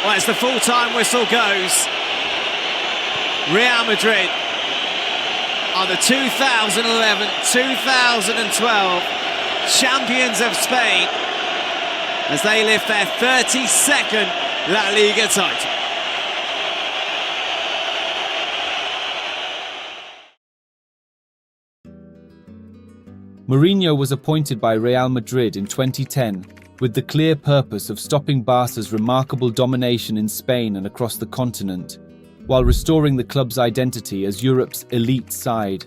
Well, as the full-time whistle goes, Real Madrid are the 2011-2012 champions of Spain as they lift their 32nd La Liga title. Mourinho was appointed by Real Madrid in 2010 with the clear purpose of stopping Barca's remarkable domination in Spain and across the continent, while restoring the club's identity as Europe's elite side.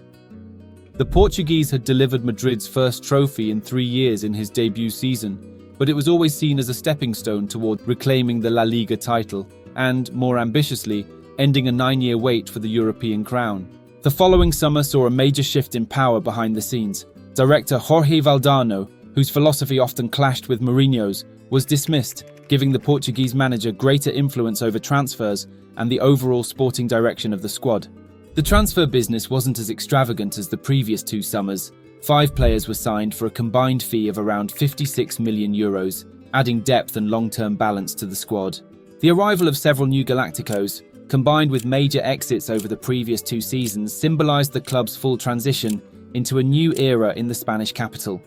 The Portuguese had delivered Madrid's first trophy in 3 years in his debut season, but it was always seen as a stepping stone toward reclaiming the La Liga title and, more ambitiously, ending a 9-year wait for the European crown. The following summer saw a major shift in power behind the scenes. Director Jorge Valdano, whose philosophy often clashed with Mourinho's, was dismissed, giving the Portuguese manager greater influence over transfers and the overall sporting direction of the squad. The transfer business wasn't as extravagant as the previous 2 summers. 5 players were signed for a combined fee of around €56 million, adding depth and long-term balance to the squad. The arrival of several new Galácticos, combined with major exits over the previous 2 seasons, symbolised the club's full transition into a new era in the Spanish capital.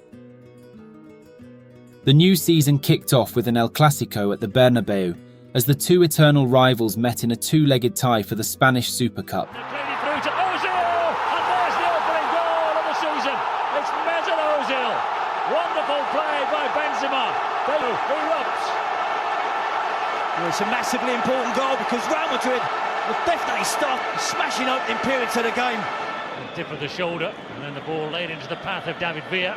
The new season kicked off with an El Clasico at the Bernabeu, as the 2 eternal rivals met in a 2-legged tie for the Spanish Super Cup. Played through to Özil, and there's the opening goal of the season. It's Mesut Özil. Wonderful play by Benzema. They erupts. Well, it's a massively important goal because Real Madrid will definitely start smashing opening periods of the game. A dip of the shoulder, and then the ball laid into the path of David Villa.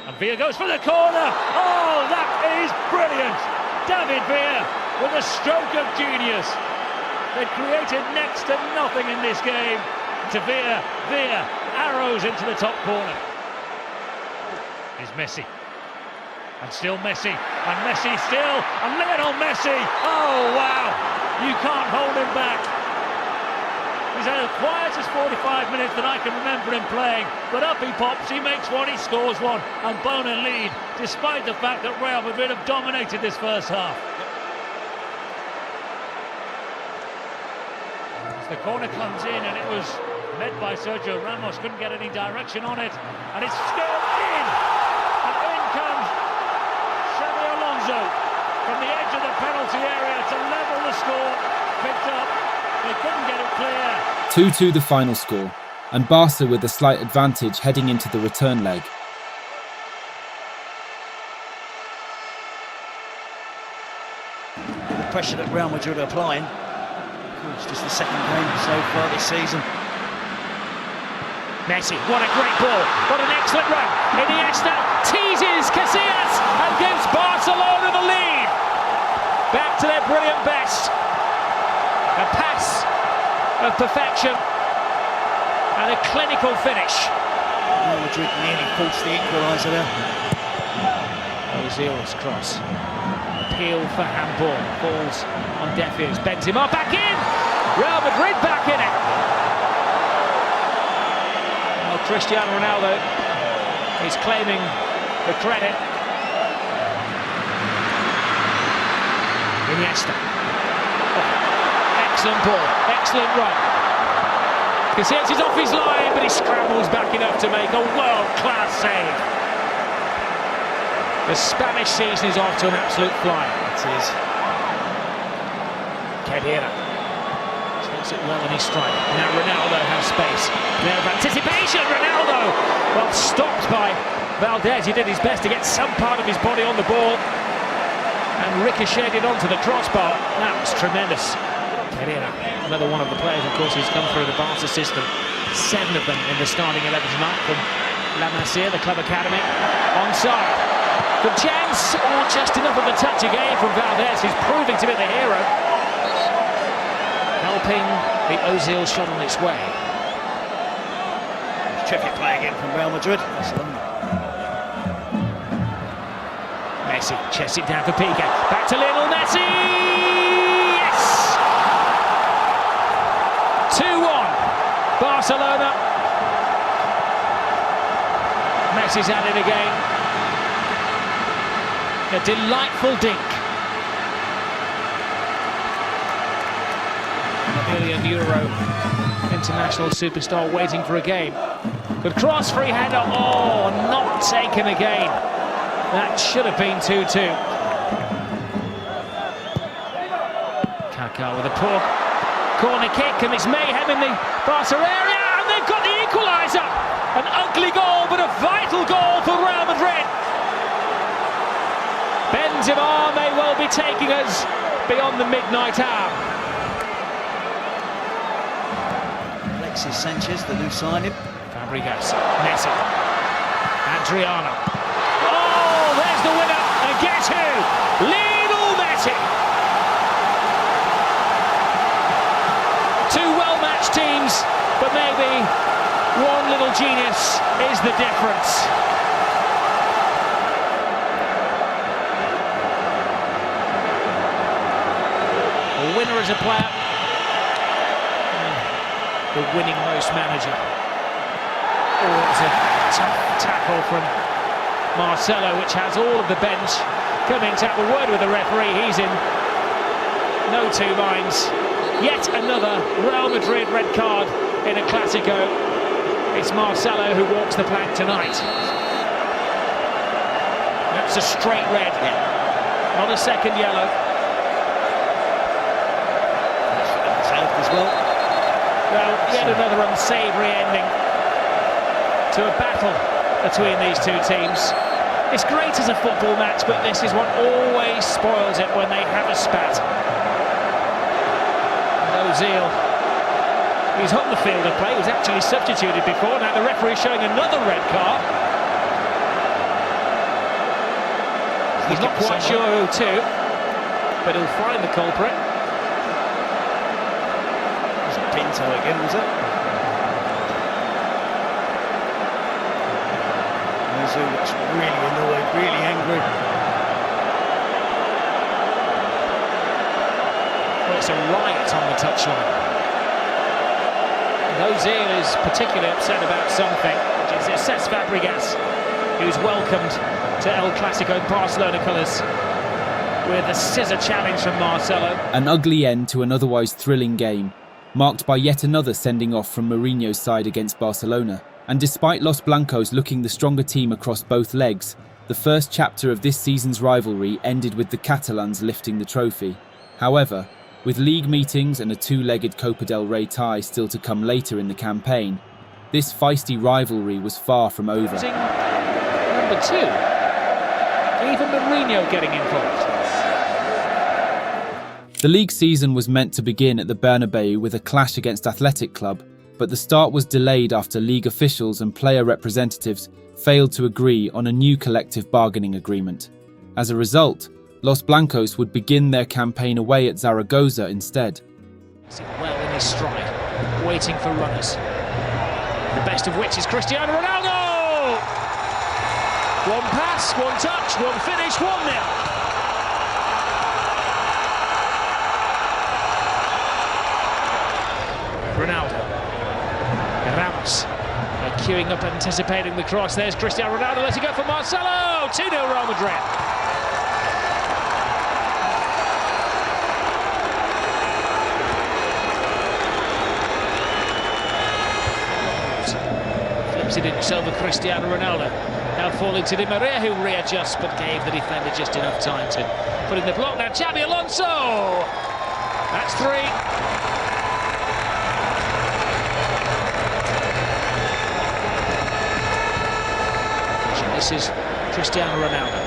And Villa goes for the corner. Oh, that is brilliant. David Villa with a stroke of genius. They created next to nothing in this game. To Villa, Villa arrows into the top corner. Is Messi. And still Messi. And Messi still. And Lionel Messi. Oh, wow. You can't hold him back. He's had the quietest 45 minutes that I can remember him playing, but up he pops, he makes one, he scores one, and Bona lead, despite the fact that Real Madrid have dominated this first half. As the corner comes in, and it was led by Sergio Ramos, couldn't get any direction on it, and it's still in! And in comes Xabi Alonso from the edge of the penalty area to level the score, picked up. They couldn't get it clear. 2-2 the final score, and Barca with a slight advantage heading into the return leg. The pressure that Real Madrid are applying. It's just the second game so far this season. Messi, what a great ball, what an excellent run. Iniesta teases Casillas and gives Barcelona the lead. Back to their brilliant best. A pass of perfection and a clinical finish. Real Madrid nearly forced the equaliser there. Ozil's cross. Appeal for handball. Falls on deaf ears. Benzema back in! Real Madrid back in it! Well, Cristiano Ronaldo is claiming the credit. Iniesta. Excellent ball, excellent run. Casillas is off his line, but he scrambles back enough to make a world-class save. The Spanish season is off to an absolute flyer. It is. Kedira takes it well in his strike. Now Ronaldo has space. Now of anticipation, Ronaldo! Well, stopped by Valdez. He did his best to get some part of his body on the ball and ricocheted onto the crossbar. That was tremendous. Kedira, another one of the players, of course, who's come through the Barca system. 7 of them in the starting 11 tonight from La Masia, the club academy. Onside. Good chance, or just enough of a touch again from Valdez, who's proving to be the hero. Helping the Özil shot on its way. Terrific play again from Real Madrid. Messi chests it down for Piqué. Back to Lionel Messi! Yes! 2-1. Barcelona. Messi's at it again. A delightful dink. multi-million-euro international superstar waiting for a game. Good cross, free header, oh, not taken again. That should have been 2-2. Kaká with a poor corner kick, and it's mayhem in the Barca area, and they've got the equaliser. An ugly goal, but a vital goal for Real Madrid. Benzema may well be taking us beyond the midnight hour. Alexis Sanchez, the new signing. Fabregas, Messi, Adriano. Oh, there's the winner, and guess who? Lionel Messi. Two well-matched teams, but maybe one little genius is the difference. A winner as a player, the winning most manager. Oh, it was a tough tackle from Marcelo, which has all of the bench coming to have a word with the referee. He's in no two minds. Yet another Real Madrid red card in a Clasico. It's Marcelo who walks the plank tonight. That's a straight red, not a second yellow. As well. Well, yet another unsavoury ending to a battle between these two teams. It's great as a football match, but this is what always spoils it when they have a spat. Özil, he's on the field of play, he was actually substituted before, now the referee showing another red card. He's not quite sure who to, but he'll find the culprit. It was Pinto again, was it? Özil looks really annoyed, really angry. Well, it's a riot on the touchline. Özil is particularly upset about something, which is Cesc Fabregas, who's welcomed to El Clasico Barcelona colours with a scissor challenge from Marcelo. An ugly end to an otherwise thrilling game, marked by yet another sending off from Mourinho's side against Barcelona. And despite Los Blancos looking the stronger team across both legs, the first chapter of this season's rivalry ended with the Catalans lifting the trophy. However, with league meetings and a two-legged Copa del Rey tie still to come later in the campaign, this feisty rivalry was far from over. Number 2, even Mourinho getting involved. The league season was meant to begin at the Bernabeu with a clash against Athletic Club, but the start was delayed after league officials and player representatives failed to agree on a new collective bargaining agreement. As a result, Los Blancos would begin their campaign away at Zaragoza instead. Well in his stride, waiting for runners. The best of which is Cristiano Ronaldo! One pass, one touch, one finish, 1-0. Ronaldo. Ramos. They're queuing up, anticipating the cross. There's Cristiano Ronaldo, letting go for Marcelo! 2-0 Real Madrid. Flips it in over Cristiano Ronaldo. Now falling to Di Maria, who readjusts but gave the defender just enough time to put in the block. Now Xabi Alonso! That's 3. This is Cristiano Ronaldo.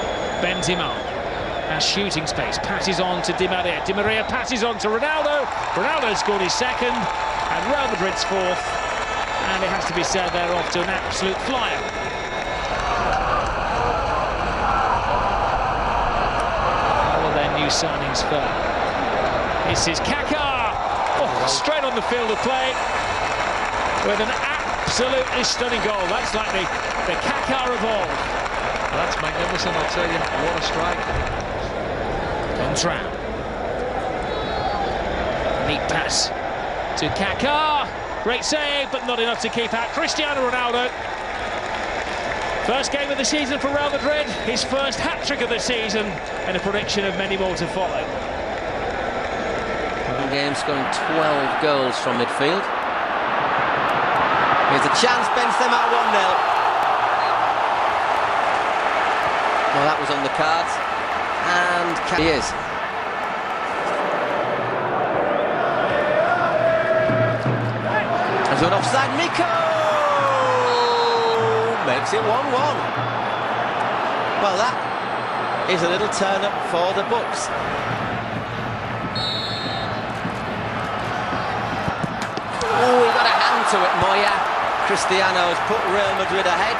Benzema has shooting space, passes on to Di Maria. Di Maria passes on to Ronaldo. Ronaldo scored his second, and Real Madrid's 4th. And it has to be said, they're off to an absolute flyer. How will their new signings fare? This is Kaká. Oh, straight on the field of play with an absolutely stunning goal. That's like the Kaká of old. Well, that's magnificent, I'll tell you. What a strike. Contran. Neat pass to Kaká. Great save, but not enough to keep out Cristiano Ronaldo. First game of the season for Real Madrid. His first hat-trick of the season, and a prediction of many more to follow. Game scoring 12 goals from midfield. Here's a chance, Benzema 1-0. Well, that was on the cards. And he is. There's an offside, Miko! Makes it 1-1. Well, that is a little turn-up for the books. Oh, he got a hand to it, Moya. Cristiano has put Real Madrid ahead.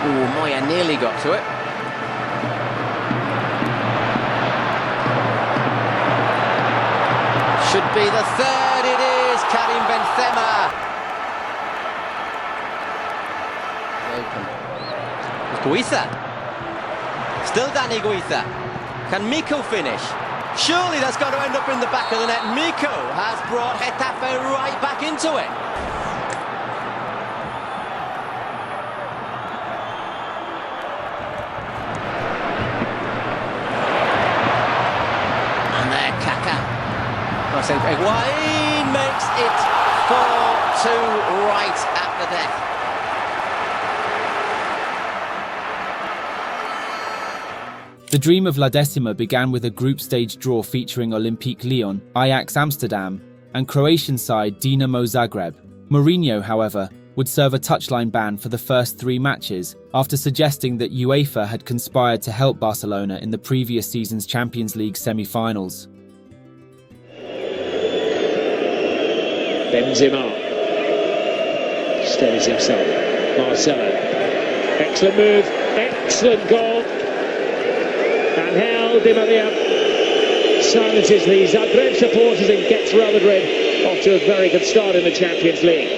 Oh, Moya nearly got to it. Should be the third, it is Karim Benzema. Open. Guiza. Still Danny Guiza. Can Miko finish? Surely that's got to end up in the back of the net. Miko has brought Getafe right back into it. And there, Kaká. Higuain makes it 4-2 right at the death. The dream of La Decima began with a group stage draw featuring Olympique Lyon, Ajax Amsterdam, and Croatian side Dinamo Zagreb. Mourinho, however, would serve a touchline ban for the first 3 matches after suggesting that UEFA had conspired to help Barcelona in the previous season's Champions League semi-finals. Benzema steadies himself. Marcelo, excellent move, excellent goal. Ángel Di María silences the Zagreb supporters and gets Real Madrid off to a very good start in the Champions League.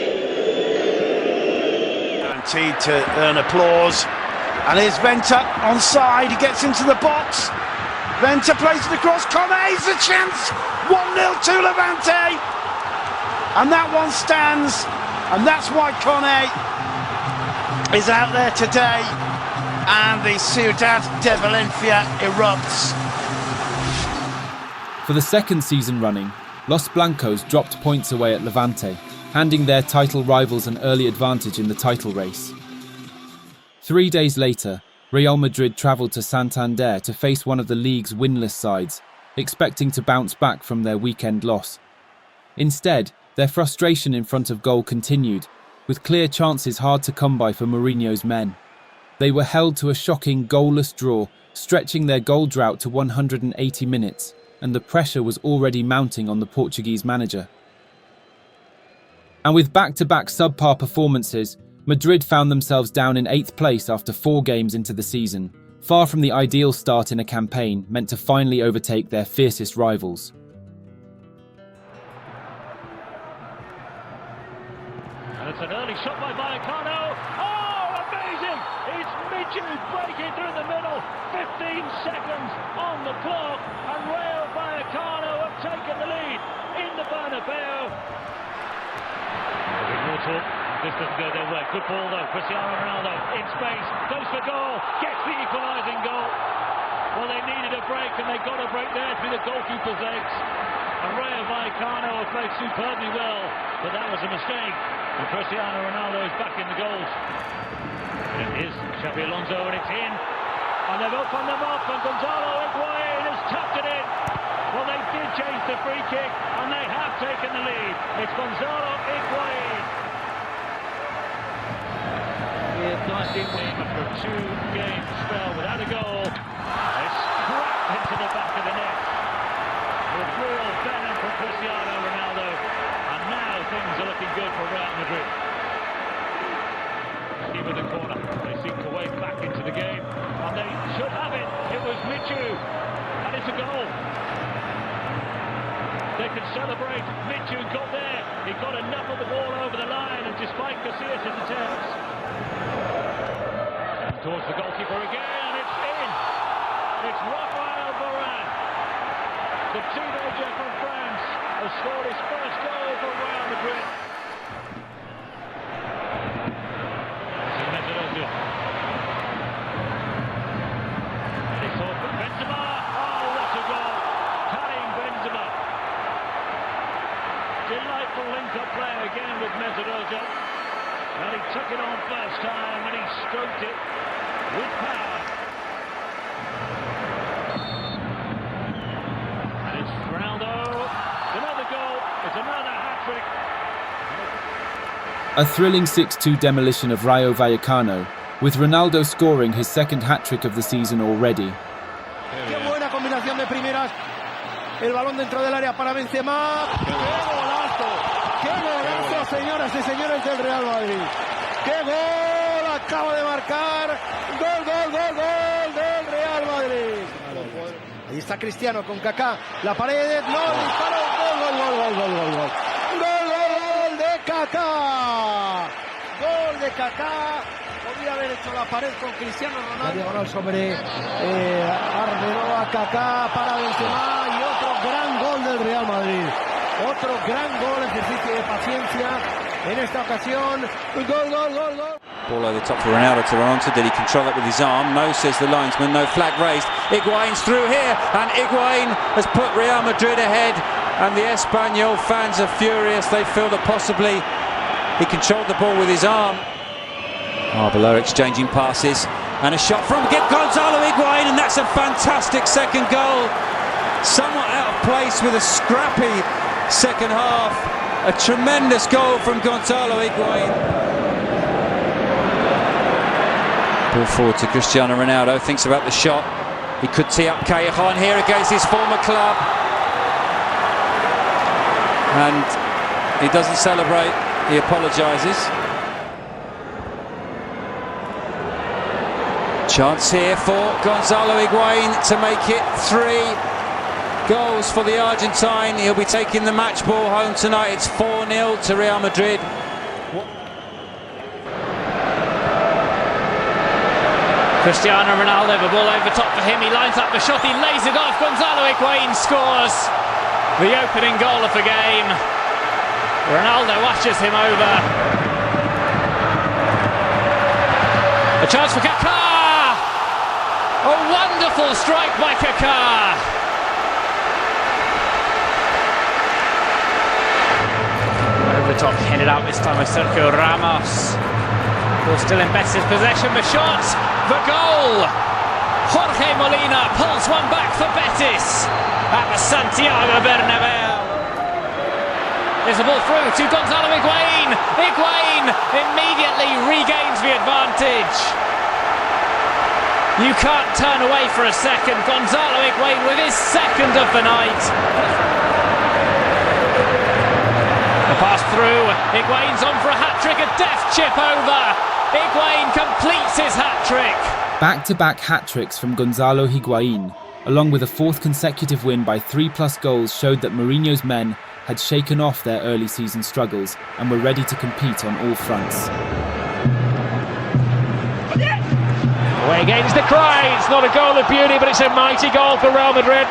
Guaranteed to earn applause. And here's Venta onside. He gets into the box. Venta plays it across. Kone's a chance. 1-0 to Levante. And that one stands. And that's why Kone is out there today. And the Ciudad de Valencia erupts. For the second season running, Los Blancos dropped points away at Levante, handing their title rivals an early advantage in the title race. 3 days later, Real Madrid travelled to Santander to face one of the league's winless sides, expecting to bounce back from their weekend loss. Instead, their frustration in front of goal continued, with clear chances hard to come by for Mourinho's men. They were held to a shocking goalless draw, stretching their goal drought to 180 minutes, and the pressure was already mounting on the Portuguese manager. And with back-to-back subpar performances, Madrid found themselves down in 8th place after 4 games into the season, far from the ideal start in a campaign meant to finally overtake their fiercest rivals. And it's an early shot by Vallecano. Oh, amazing! It's Michu breaking through the middle. 15 seconds on the clock, and Rayo Vallecano have taken the lead in the Bernabeu. This doesn't go their way. Good ball though. Cristiano Ronaldo in space, goes for goal, gets the equalising goal. Well, they needed a break, and they got a break there through the goalkeeper's legs. And Rayo Vallecano have played superbly well, but that was a mistake. And Cristiano Ronaldo is back in the goals. And it is Xabi Alonso, and it's in. And they've opened them up, and Gonzalo Higuain has tapped it in. Well, they did change the free kick, and they have taken the lead. It's Gonzalo Higuain. With 19 win after a 2-game spell without a goal. They scrapped into the back of the net. With real venom from Cristiano Ronaldo. And now things are looking good for Real Madrid. Give it the corner. They seek to wade back into the game. And they should have it. It was Michu. And it's a goal. They can celebrate. Michu got there. He got enough of the ball over the line. And despite Casillas' attempts, and towards the goalkeeper again. And it's in. It's Rafael Varane. The teenager from France has scored his first goal for Real Madrid. This is Mesut Özil. And it's all for Benzema. Oh, first time, and he stroked it with power. And it's Ronaldo. Another goal. It's another hat-trick. A thrilling 6-2 demolition of Rayo Vallecano, with Ronaldo scoring his second hat-trick of the season already. Qué buena combinación de primeras. El balón dentro del área para Benzema. ¡Qué golazo! ¡Qué golazo, señoras y señores del Real Madrid! ¡Qué gol acaba de marcar! ¡Gol, gol, gol, gol del Real Madrid! Ahí está Cristiano con Kaká. La pared, no, disparo. Gol, gol, gol, gol, gol, gol, gol. Gol, gol de Kaká. Gol de Kaká. Podría haber hecho la pared con Cristiano Ronaldo. Diagonal sobre Arbeloa, Kaká para Benzema y otro gran gol del Real Madrid. Otro gran gol, ejercicio de paciencia en esta ocasión. Gol, gol, gol, gol. Ball over the top for Ronaldo to run onto. Did he control it with his arm? No, says the linesman. No flag raised. Higuain's through here, and Higuain has put Real Madrid ahead. And the Espanyol fans are furious. They feel that possibly he controlled the ball with his arm. Below exchanging passes, and a shot from Gonzalo Higuain, and that's a fantastic second goal. Somewhat out of place with a scrappy second half. A tremendous goal from Gonzalo Higuain. Ball forward to Cristiano Ronaldo, thinks about the shot. He could tee up Callejon here against his former club. And he doesn't celebrate, he apologises. Chance here for Gonzalo Higuain to make it 3 goals for the Argentine. He'll be taking the match ball home tonight. It's 4-0 to Real Madrid. Cristiano Ronaldo, the ball over top for him. He lines up the shot, he lays it off. Gonzalo Higuain scores the opening goal of the game. Ronaldo ushers him over. A chance for Kaká. A wonderful strike by Kaká. Over the top, headed out this time by Sergio Ramos. Ball still in Betis' possession. The shot, the goal. Jorge Molina pulls one back for Betis at the Santiago Bernabeu. There's a ball through to Gonzalo Higuain. Higuain immediately regains the advantage. You can't turn away for a second. Gonzalo Higuain with his second of the night. The pass through. Higuain's on for a hat-trick, a deft chip over. Higuain completes his hat-trick. Back-to-back hat-tricks from Gonzalo Higuain, along with a fourth consecutive win by 3+ goals, showed that Mourinho's men had shaken off their early season struggles and were ready to compete on all fronts. Away against the cry. It's not a goal of beauty, but it's a mighty goal for Real Madrid.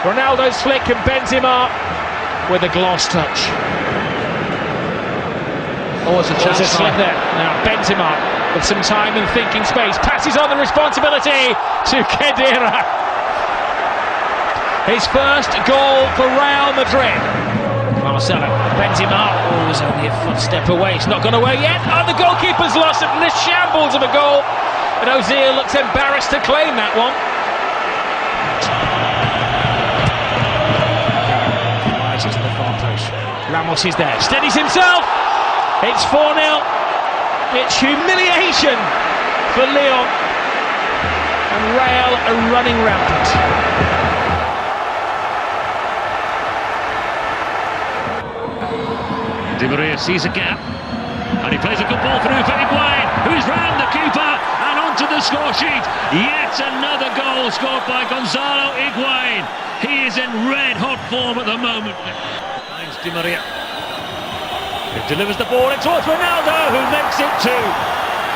Ronaldo's flick and Benzema with a gloss touch. Always a chance. There's a slip there. Now Benzema with some time and thinking space passes on the responsibility to Khedira. His first goal for Real Madrid. Marcelo, Benzema, was only a footstep away. It's not gone away yet. Oh, the goalkeeper's lost it in this shambles of a goal. And Özil looks embarrassed to claim that one. Right into the far post. Ramos is there, steadies himself. It's 4-0. It's humiliation for Lyon. And Real are running rampant. Di María sees a gap, and he plays a good ball through for Higuain, who's round the keeper and onto the score sheet. Yet another goal scored by Gonzalo Higuain. He is in red-hot form at the moment. Finds Di María. It delivers the ball in towards Ronaldo, who makes it 2.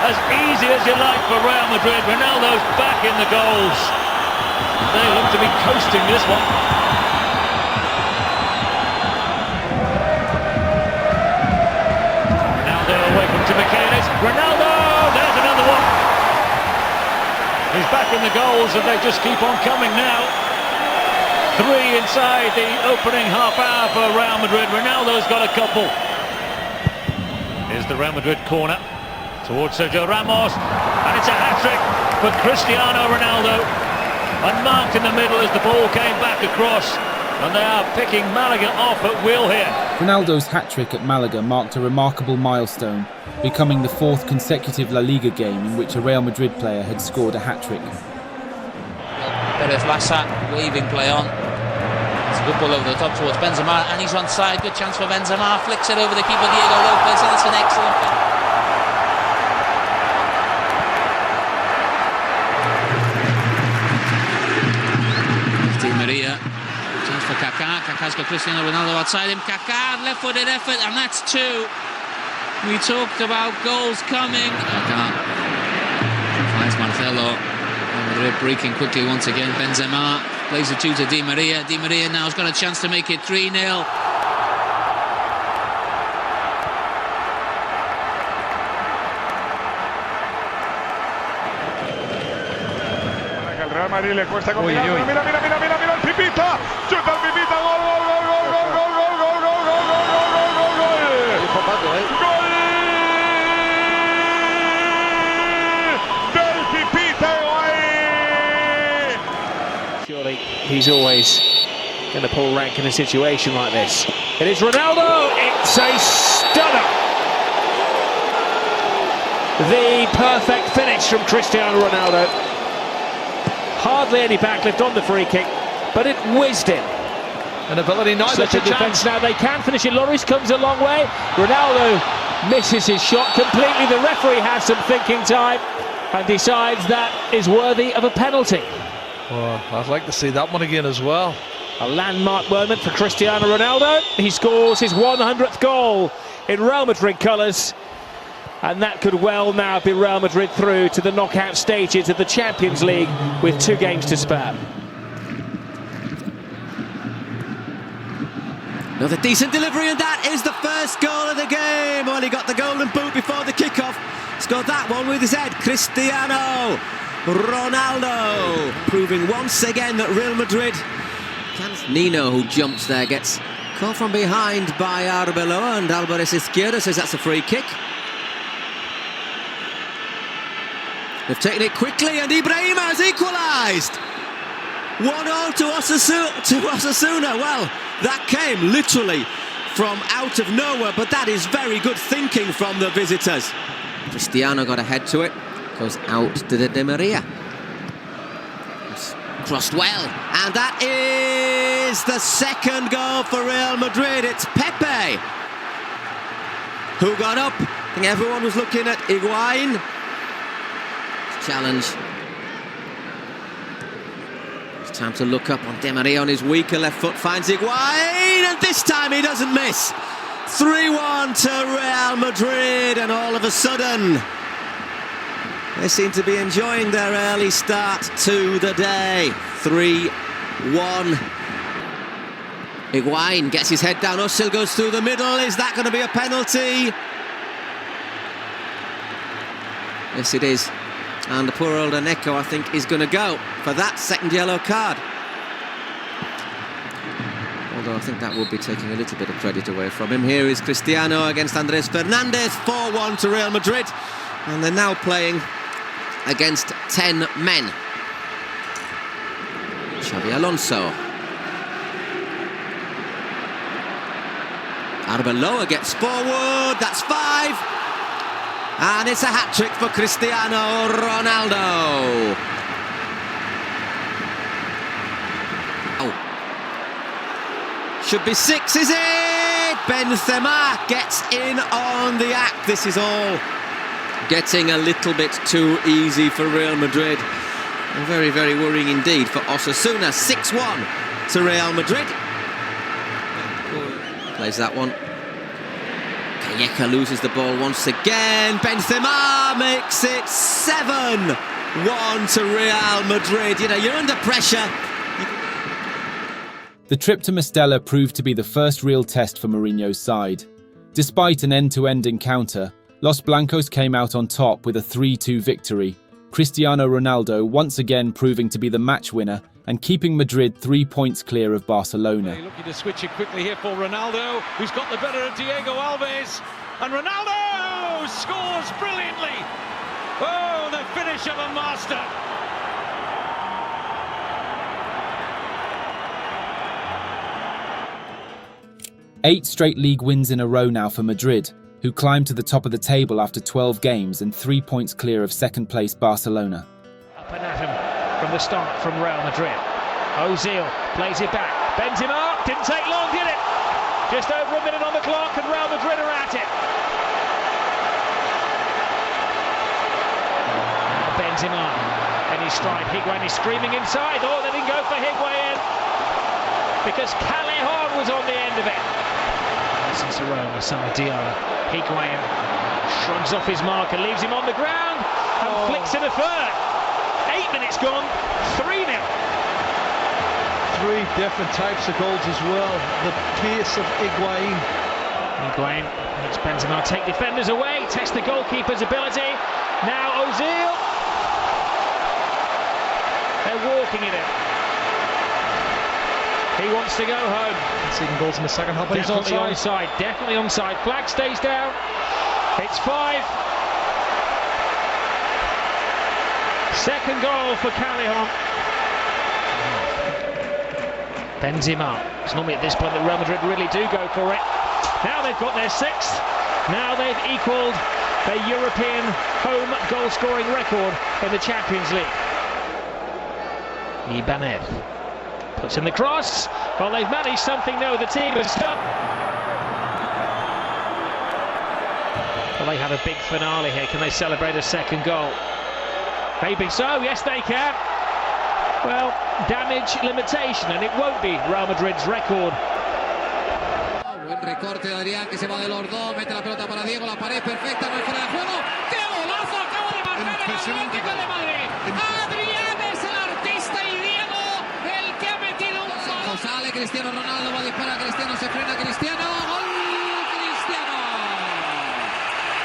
As easy as you like for Real Madrid. Ronaldo's back in the goals. They look to be coasting this one. To Michaelis, Ronaldo, there's another one. He's back in the goals and they just keep on coming now. 3 inside the opening half hour for Real Madrid. Ronaldo's got a couple. Here's the Real Madrid corner. Towards Sergio Ramos, and it's a hat-trick for Cristiano Ronaldo. Unmarked in the middle as the ball came back across, and they are picking Malaga off at will here. Ronaldo's hat-trick at Malaga marked a remarkable milestone, becoming the 4th consecutive La Liga game in which a Real Madrid player had scored a hat-trick. Perez Lassa, waving play on. It's a good ball over the top towards Benzema, and he's onside. Good chance for Benzema. Flicks it over the keeper, Diego Lopez, and it's an excellent goal. Di María. Chance for Kaká. Kaká's got Cristiano Ronaldo outside him. Kaká, left-footed effort, and that's 2. We talked about goals coming. Kaká finds Marcelo. Madrid breaking quickly once again. Benzema plays the 2 to Di María. Di María now has got a chance to make it 3-0. El Real Madrid le cuesta combinar. Mira el Pipita. Chuta el Pipita. Gol. Del Pipita. Surely he's always going to pull rank in a situation like this. It is Ronaldo. It's a stunner. The perfect finish from Cristiano Ronaldo. Hardly any backlift on the free kick, but it whizzed in. An ability neither Such a defence now. They can finish it. Lloris comes a long way. Ronaldo misses his shot completely. The referee has some thinking time and decides that is worthy of a penalty. Well, I'd like to see that one again as well. A landmark moment for Cristiano Ronaldo. He scores his 100th goal in Real Madrid colours. And that could well now be Real Madrid through to the knockout stages of the Champions League with 2 games to spare. Another decent delivery, and that is the first goal of the game. Well, he got the golden boot before the kickoff. Scored that one with his head. Cristiano Ronaldo, proving once again that Real Madrid can. Nino, who jumps there, gets caught from behind by Arbeloa, and Alvarez Izquierdo says that's a free kick. They've taken it quickly, and Ibrahima has equalised. 1-0 to Osasuna. Well, that came literally from out of nowhere, but that is very good thinking from the visitors. Cristiano got ahead to it, goes out to Di María. It's crossed well, and that is the second goal for Real Madrid. It's Pepe who got up. I think everyone was looking at Higuain. Challenge. It's time to look up on Di María on his weaker left foot, finds Higuain, and this time he doesn't miss. 3-1 to Real Madrid, and all of a sudden they seem to be enjoying their early start to the day. 3-1. Higuain gets his head down, Özil goes through the middle. Is that going to be a penalty? Yes, it is. And the poor old Aneko, I think, is going to go for that second yellow card. Although I think that would be taking a little bit of credit away from him. Here is Cristiano against Andres Fernandez. 4-1 to Real Madrid. And they're now playing against 10 men. Xabi Alonso. Arbeloa gets forward. That's 5. And it's a hat-trick for Cristiano Ronaldo. Oh. Should be 6, is it? Benzema gets in on the act. This is all getting a little bit too easy for Real Madrid. And very, very worrying indeed for Osasuna. 6-1 to Real Madrid. Plays that one. Calleja loses the ball once again. Benzema makes it 7-1 to Real Madrid. You know, you're under pressure. The trip to Mestalla proved to be the first real test for Mourinho's side. Despite an end-to-end encounter, Los Blancos came out on top with a 3-2 victory. Cristiano Ronaldo once again proving to be the match winner and keeping Madrid 3 points clear of Barcelona. Looking to switch it quickly here for Ronaldo, who's got the better of Diego Alves. And Ronaldo Ronaldo scores brilliantly. Oh, the finish of a master. Eight straight league wins in a row now for Madrid, who climbed to the top of the table after 12 games and 3 points clear of second-place Barcelona. Up and at him from the start from Real Madrid. Özil plays it back. Benzema didn't take long, did it? Just over a minute on the clock and Real Madrid are at it. Benzema in his stride. Higuain is screaming inside. Oh, they didn't go for Higuain because Callejon was on the end of it. Since Aroma, Sama Diarra. Higuain shrugs off his marker, leaves him on the ground and flicks in a third. 8 minutes gone, 3-0. Three different types of goals as well. The pace of Higuain. Higuain makes Benzema take defenders away, test the goalkeeper's ability. Now Özil. They're walking it in. He wants to go home. Conceding goals in the second half, but he's onside. Definitely onside. Flag stays down. It's 5. Second goal for Callejon. Benzema. It's normally at this point that Real Madrid really do go for it. Now they've got their 6th. Now they've equalled their European home goal-scoring record in the Champions League. Ibanez puts in the cross. Well, they've managed something new. The team has stopped. Well, they have a big finale here. Can they celebrate a second goal? Maybe so. Yes, they can. Well, damage limitation, and it won't be Real Madrid's record. Buen recorte de Adrián, que se va de los dos, mete la pelota para Diego, la pared perfecta, no es fuera de juego. ¡Qué golazo acaba de marcar el Atlético de Madrid! Adrián es el artista y Diego el que ha metido un gol. Sale Cristiano Ronaldo, va a disparar Cristiano, se frena Cristiano, ¡gol! Cristiano.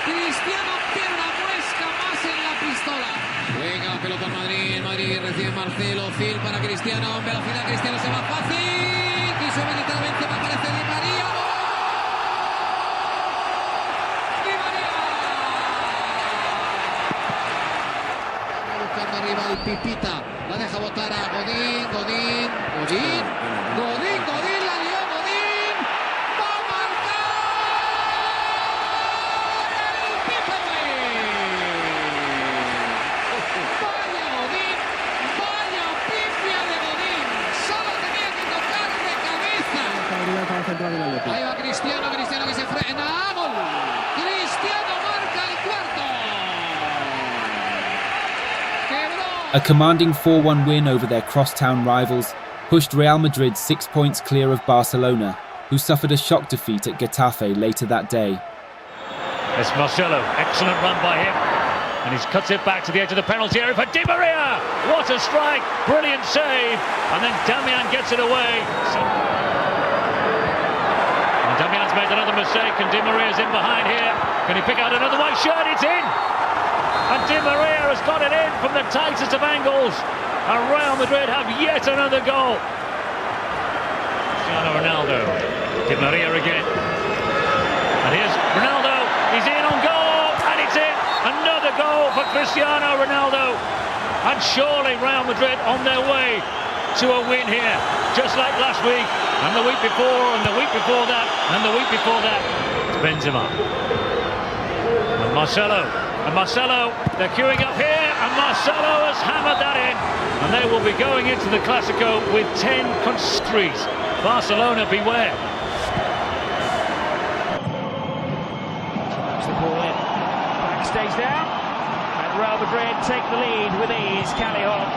Cristiano tiene una muesca más en la pistola. Venga la pelota al Madrid, Madrid recibe Marcelo, Phil para Cristiano, en velocidad Cristiano se va fácil, quiso habilitar a Benzema, aparece Di María. Arriba el Pipita, la deja botar a Godín, la lió Godín, va a marcar el Pipe. Vaya Godín, vaya pifia de Godín, solo tenía que tocar de cabeza. Ahí va Cristiano que se frena, gol, Cristiano marca el cuarto. A commanding 4-1 win over their crosstown rivals pushed Real Madrid 6 points clear of Barcelona, who suffered a shock defeat at Getafe later that day. It's Marcelo, excellent run by him, and he cuts it back to the edge of the penalty area for Di María. What a strike, brilliant save, and then Damian gets it away. And Damian's made another mistake, and Di Maria's in behind here. Can he pick out another one? Shot, it's in! And Di María has got it in from the tightest of angles. And Real Madrid have yet another goal. Cristiano Ronaldo. Di María again. And here's Ronaldo. He's in on goal. And it's in. Another goal for Cristiano Ronaldo. And surely Real Madrid on their way to a win here. Just like last week. And the week before. And the week before that. And the week before that. It's Benzema. And Marcelo. And Marcelo, they're queuing up here, and Marcelo has hammered that in. And they will be going into the Clasico with 10 countries. Barcelona, beware. Drives the ball in. Back stays down. And Real Madrid take the lead with ease. Callejon.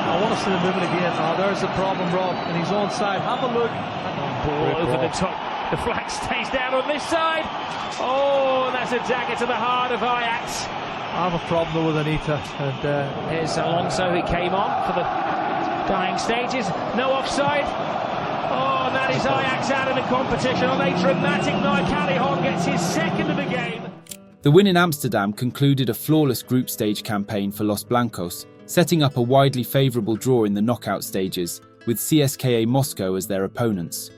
I want to see the movement again. Oh, there's the problem, Rob. And he's onside. Have a look. Ball over the top. The flag stays down on this side. Oh, that's a dagger to the heart of Ajax. I have a problem with Anita. And here's Alonso, who came on for the dying stages. No offside. Oh, and that is Ajax out of the competition on a dramatic night. Callejon gets his second of the game. The win in Amsterdam concluded a flawless group stage campaign for Los Blancos, setting up a widely favourable draw in the knockout stages, with CSKA Moscow as their opponents.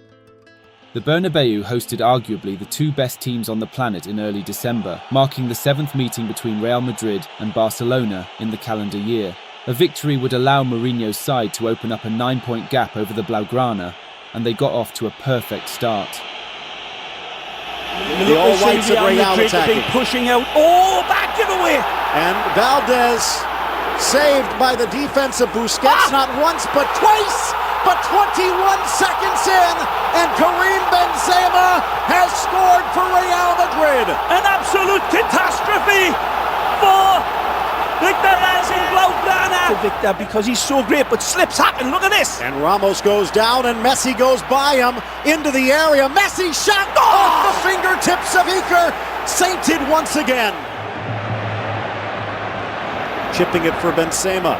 The Bernabeu hosted arguably the two best teams on the planet in early December, marking the 7th meeting between Real Madrid and Barcelona in the calendar year. A victory would allow Mourinho's side to open up a 9-point gap over the Blaugrana, and they got off to a perfect start. The all-whites of Real attacking. Pushing out. Oh, back giveaway! And Valdez saved by the defense of Busquets, not once but twice, but 21 seconds in, and Karim Benzema has scored for Real Madrid. An absolute catastrophe for Victor Blaugrana. Victor, because he's so great, but slips happen. Look at this. And Ramos goes down, and Messi goes by him into the area. Messi shot off the fingertips of Iker, sainted once again. Chipping it for Benzema.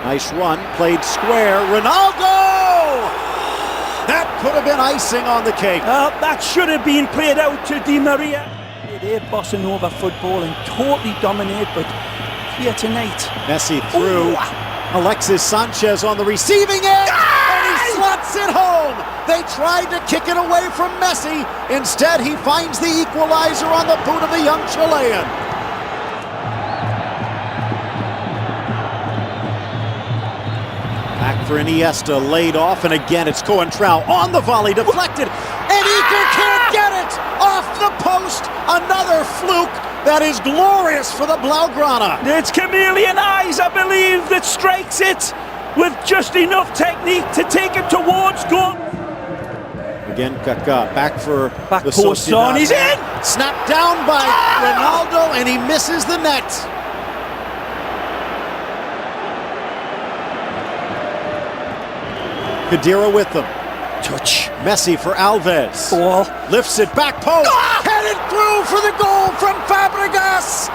Nice run, played square. Ronaldo! That could have been icing on the cake. That should have been played out to Di Maria. They're bossing over football and totally dominate, but here tonight. Messi through. Alexis Sanchez on the receiving end, and he slots it home. They tried to kick it away from Messi. Instead, he finds the equalizer on the boot of the young Chilean. Back for Iniesta, laid off, and again it's Coentrao on the volley, deflected, and Iker can't get it off the post. Another fluke that is glorious for the Blaugrana. It's chameleon eyes, I believe, that strikes it with just enough technique to take it towards goal. Again, Kaká back for back the post on. He's in. Snapped down by Ronaldo, and he misses the net. Khedira with them. Touch. Messi for Alves. Ball. Lifts it back post. Headed through for the goal from Fabregas.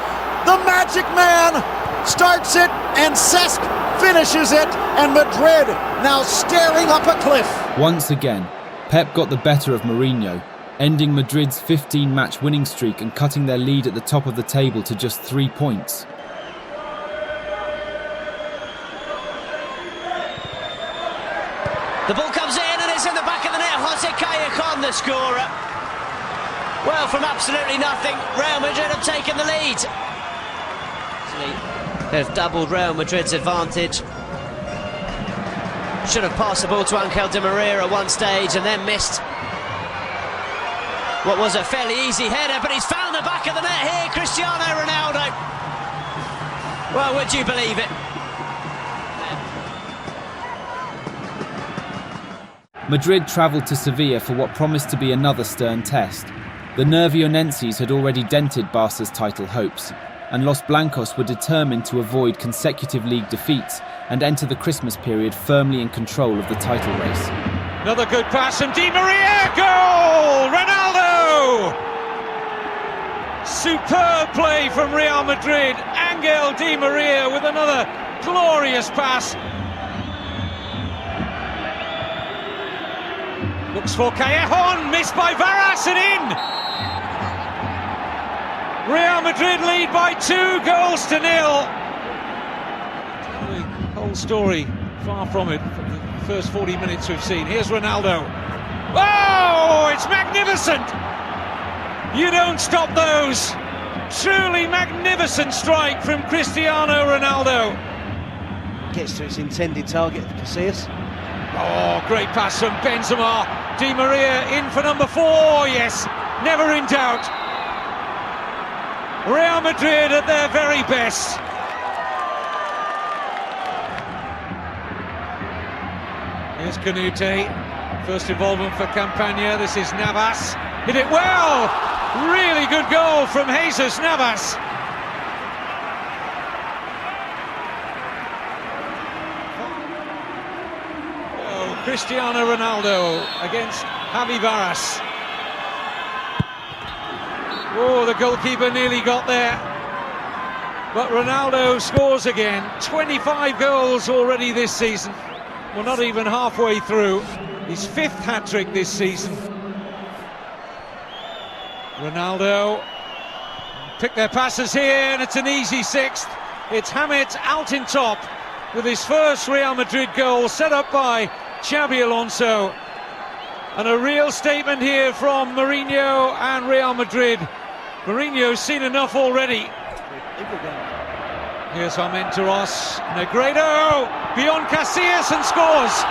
The magic man starts it, and Cesc finishes it, and Madrid now staring up a cliff. Once again, Pep got the better of Mourinho, ending Madrid's 15-match winning streak and cutting their lead at the top of the table to just 3 points. The ball comes in and it's in the back of the net. José Mourinho, the scorer. Well, from absolutely nothing, Real Madrid have taken the lead. They've doubled Real Madrid's advantage. Should have passed the ball to Ángel Di María at one stage and then missed what was a fairly easy header, but he's found the back of the net here, Cristiano Ronaldo. Well, would you believe it? Madrid travelled to Sevilla for what promised to be another stern test. The Nervionenses had already dented Barca's title hopes, and Los Blancos were determined to avoid consecutive league defeats and enter the Christmas period firmly in control of the title race. Another good pass from Di Maria, goal! Ronaldo! Superb play from Real Madrid. Ángel Di Maria with another glorious pass. Looks for Callejon, missed by Varas and in! Real Madrid lead by 2 goals to 0. The whole story, far from it, from the first 40 minutes we've seen. Here's Ronaldo. Oh, it's magnificent! You don't stop those. Truly magnificent strike from Cristiano Ronaldo. Gets to its intended target, Casillas. Oh, great pass from Benzema. Di Maria in for number 4, yes, never in doubt. Real Madrid at their very best. Here's Canute, first involvement for Campagna. This is Navas, hit it well. Really good goal from Jesus Navas. Oh, Cristiano Ronaldo against Javi Varas. Oh, the goalkeeper nearly got there. But Ronaldo scores again. 25 goals already this season. We're not even halfway through. His 5th hat-trick this season. Ronaldo pick their passes here, and it's an easy 6th. It's Hamet out in top with his first Real Madrid goal, set up by Xabi Alonso. And a real statement here from Mourinho and Real Madrid. Mourinho's seen enough already. Here's Armenteros, Negredo, beyond Casillas and scores!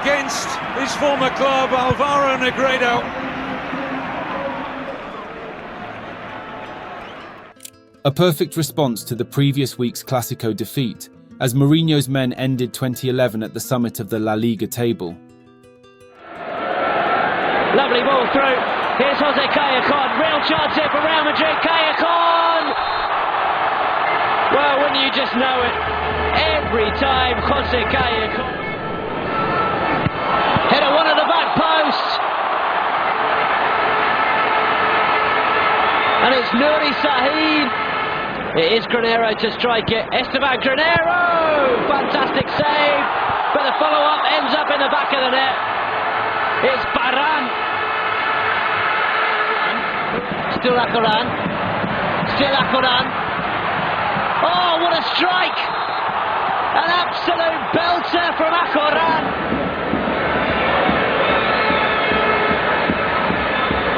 Against his former club, Alvaro Negredo. A perfect response to the previous week's Clasico defeat, as Mourinho's men ended 2011 at the summit of the La Liga table. Lovely ball through. Here's José Callejon. Real chance here for Real Madrid. Callejon! Well, wouldn't you just know it? Every time José Callejon. Header one at the back post. And it's Nuri Sahin. It is Granero to strike it. Esteban Granero! Fantastic save. But the follow-up ends up in the back of the net. It's Baran. Still Akoran. Still Akoran. Oh, what a strike! An absolute belter from Akoran.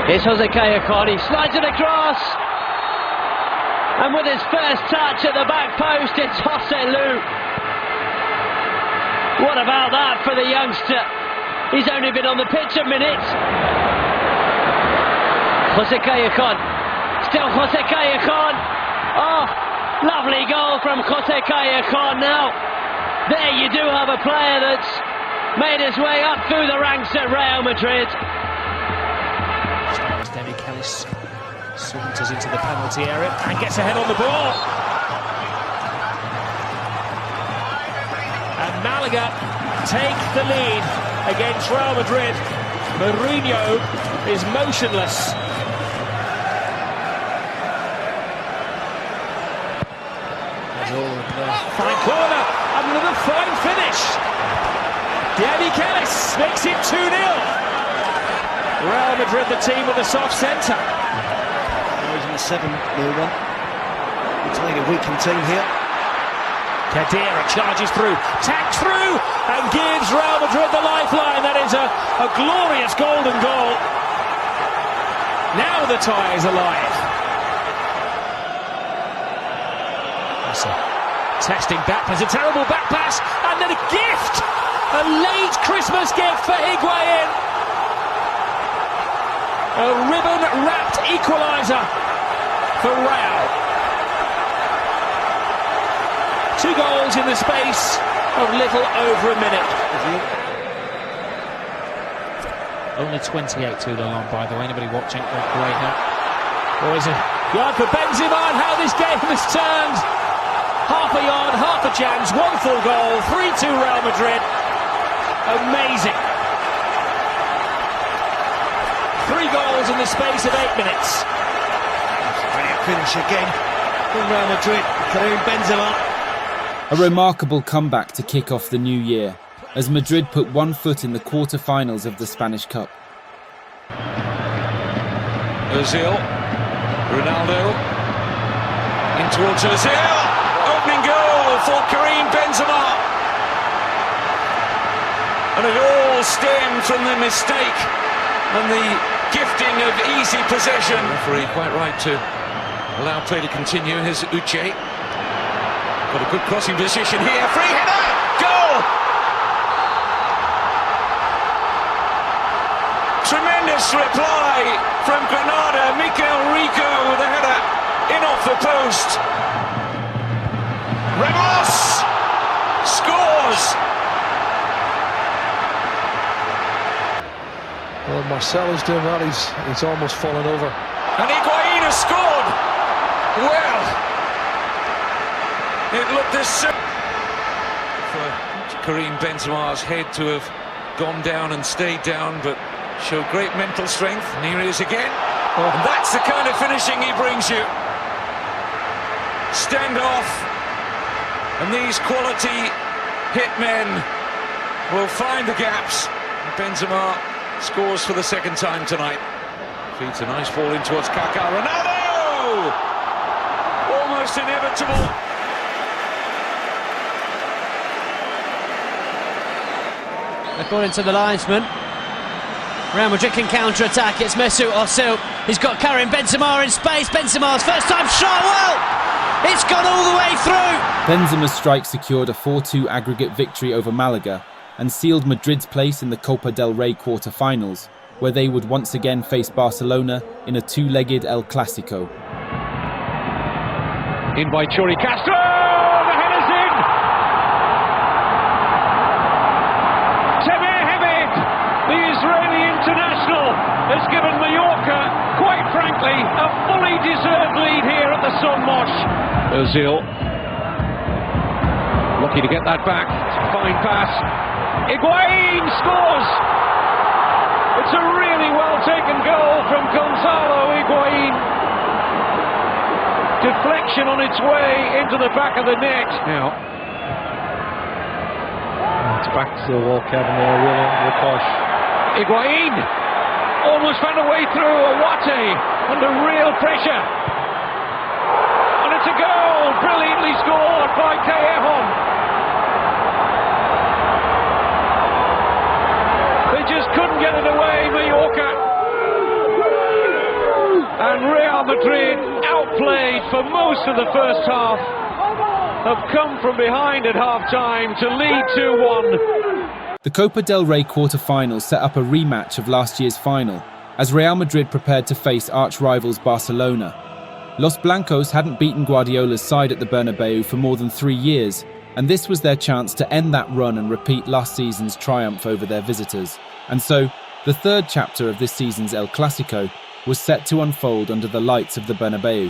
Here's José Callejon. He slides it across. And with his first touch at the back post, it's José Lu. What about that for the youngster? He's only been on the pitch a minute. José Callejon. Still José Callejon. Oh, lovely goal from José Callejon now. There you do have a player that's made his way up through the ranks at Real Madrid. Demichelis saunters into the penalty area and gets ahead on the ball. And Malaga take the lead against Real Madrid. Mourinho is motionless. Fine corner, and another fine finish. Demichelis makes it 2-0. Real Madrid, the team with the soft centre. He's in the 7-0 run. Looks like a weakened team here. Kadira charges through, tacks through, and gives Real Madrid the lifeline. That is a glorious golden goal. Now the tie is alive. Testing back, there's a terrible back pass, and then a gift! A late Christmas gift for Higuain. A ribbon-wrapped equaliser for Real. 2 goals in the space of little over a minute. Only 28 to the long, by the way. Anybody watching? Great help. Or is it yard for Benzema, and how this game has turned? Half a yard, half a chance, 1 full goal, 3-2 Real Madrid. Amazing. 3 goals in the space of 8 minutes. Brilliant finish again from Real Madrid. Karim Benzema. A remarkable comeback to kick off the new year, as Madrid put one foot in the quarter-finals of the Spanish Cup. Özil, Ronaldo, in towards Özil. Opening goal for Karim Benzema. And it all stemmed from the mistake and the gifting of easy possession. The referee quite right to allow play to continue. Here's Uche. Got a good crossing position here. Free header! Goal! Tremendous reply from Granada. Mikel Rico with a header in off the post. Ramos scores! Well, Marcelo's doing well, he's almost fallen over. And Higuain has scored! Well, it looked as for Karim Benzema's head to have gone down and stayed down, but showed great mental strength. And here he is again. Oh. And that's the kind of finishing he brings you. Stand off. And these quality hitmen will find the gaps. Benzema scores for the 2nd time tonight. Feeds a nice ball in towards Kaká. Ronaldo! Almost inevitable. according to the linesman. Real Madrid can counter-attack. It's Mesut Özil. He's got Karim Benzema in space. Benzema's first time shot. Well, it's gone all the way through. Benzema's strike secured a 4-2 aggregate victory over Malaga and sealed Madrid's place in the Copa del Rey quarter-finals, where they would once again face Barcelona in a two-legged El Clasico. In by Churi Castro, the header's in! Temir Hamid, the Israeli international, has given Mallorca, quite frankly, a fully deserved lead here at the Son Moix. Özil, lucky to get that back, fine pass. Higuain scores! It's a really well-taken goal from Gonzalo Higuain. Deflection on its way into the back of the net. Now, it's back to the wall, Kevin, there, really, Ricoche. Higuain almost found a way through. Awate under real pressure. And it's a goal, brilliantly scored by Callejon. They just couldn't get it away, Mallorca. And Real Madrid, outplayed for most of the first half, have come from behind at half-time to lead 2-1. The Copa del Rey quarter-final set up a rematch of last year's final, as Real Madrid prepared to face arch-rivals Barcelona. Los Blancos hadn't beaten Guardiola's side at the Bernabeu for more than 3 years, and this was their chance to end that run and repeat last season's triumph over their visitors. And so, the third chapter of this season's El Clasico was set to unfold under the lights of the Bernabeu.